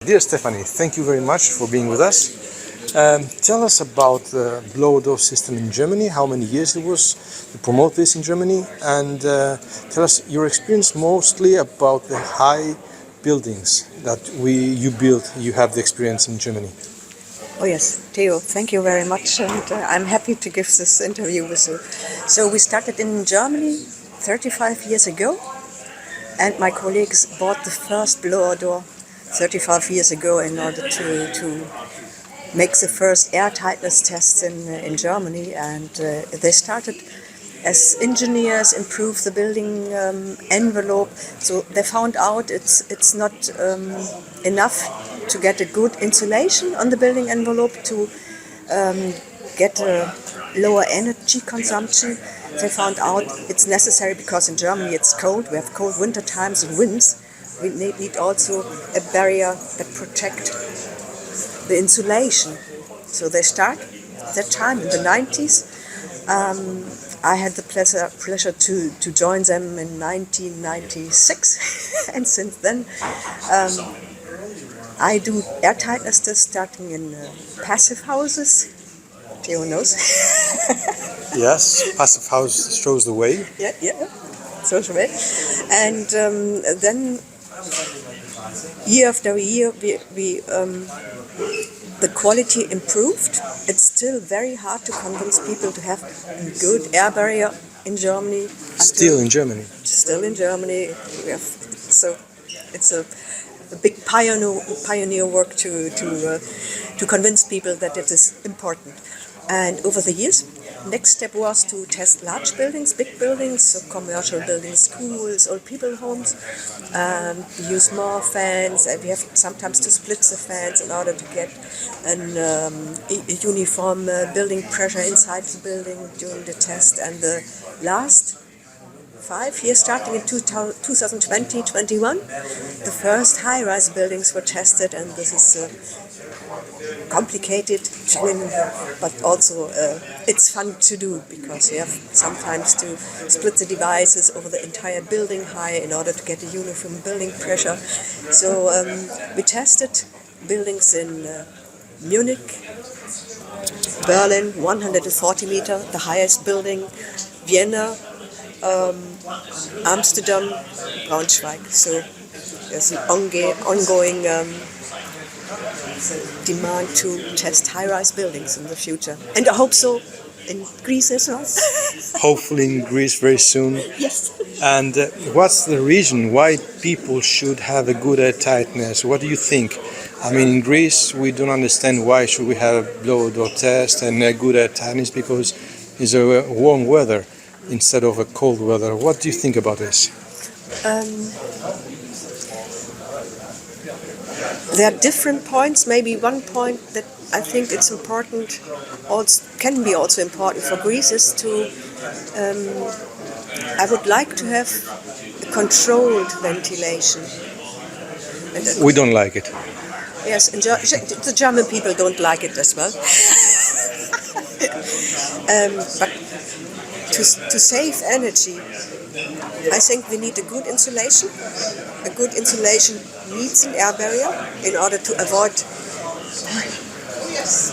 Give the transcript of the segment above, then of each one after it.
Dear Stefanie, thank you very much for being with us. Tell us about the BlowerDoor system in Germany, how many years it was to promote this in Germany, and tell us your experience mostly about the high buildings that you have the experience in Germany. Oh yes, Theo, thank you very much, and I'm happy to give this interview with you. So we started in Germany 35 years ago, and my colleagues bought the first BlowerDoor 35 years ago in order to make the first airtightness tests in Germany, and they started as engineers, improve the building envelope. So they found out it's not enough to get a good insulation on the building envelope to get a lower energy consumption. They found out it's necessary because in Germany it's cold. We have cold winter times and winds. We need also a barrier that protect the insulation. So they start that time in the 90s. I had the pleasure to join them in 1996, and since then I do airtightness tests starting in passive houses. Theo knows. Yes, passive house shows the way. Yeah, shows the way. And then year after year, the quality improved. It's still very hard to convince people to have a good air barrier in Germany. Still in Germany. Still in Germany. So it's a big pioneer work to convince people that it is important. And over the years, next step was to test large buildings, big buildings, so commercial buildings, schools, old people homes. Use more fans, and we have sometimes to split the fans in order to get a uniform building pressure inside the building during the test. And the last 5 years, starting in 2020-21, the first high-rise buildings were tested, and this is complicated, but also it's fun to do because you have sometimes to split the devices over the entire building high in order to get a uniform building pressure. So we tested buildings in Munich, Berlin, 140 meter, the highest building, Vienna, Amsterdam, Braunschweig. So there's an ongoing demand to test high-rise buildings in the future. And I hope so in Greece as well. Hopefully in Greece very soon. Yes. And what's the reason why people should have a good airtightness? What do you think? I mean, in Greece, we don't understand why should we have a BlowerDoor test and a good airtightness because it's a warm weather instead of a cold weather. What do you think about this? There are different points. Maybe one point that I think it's important, also can be also important for Greece, is to. I would like to have a controlled ventilation. We don't like it. Yes, the German people don't like it as well. But to save energy, I think we need a good insulation. A good insulation needs an air barrier in order to avoid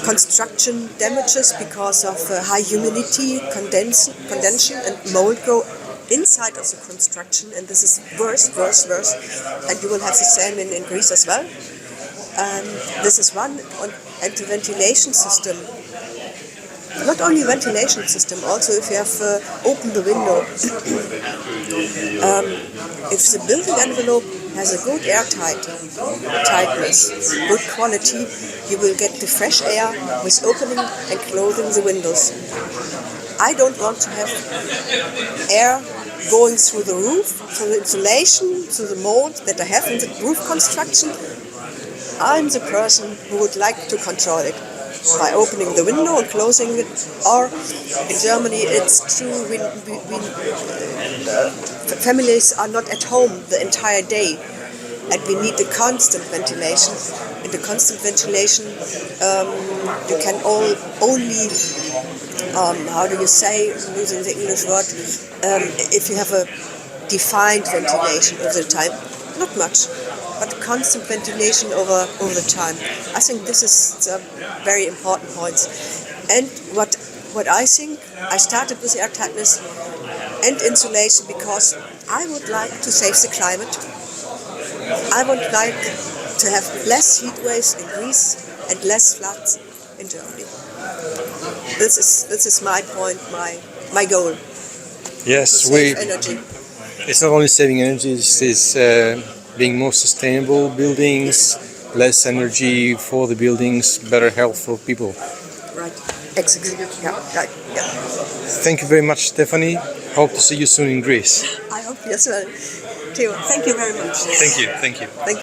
construction damages because of high humidity, condensation and mold grow inside of the construction, and this is worse. And you will have the same in Greece as well. This is one, and the ventilation system. Not only ventilation system, also if you have opened the window, if the building envelope has a good tightness, good quality, you will get the fresh air with opening and closing the windows. I don't want to have air going through the roof, through the insulation, through the mold that I have in the roof construction. I'm the person who would like to control it by opening the window and closing it. Or in Germany, it's true, families are not at home the entire day, and we need the constant ventilation. In the constant ventilation, you can only, how do you say, using the English word, if you have a defined ventilation all the time, not much, but constant ventilation over the time. I think this is a very important point. And what I think, I started with airtightness and insulation because I would like to save the climate. I would like to have less heat waves in Greece and less floods in Germany. This is my point, my goal. Yes, to save energy. It's not only saving energy, it's being more sustainable buildings, less energy for the buildings, better health for people. Right, exactly. Yeah, right. Yeah. Thank you very much, Stefanie. Hope to see you soon in Greece. I hope you as well. Theo, thank you very much. Thank you. Thank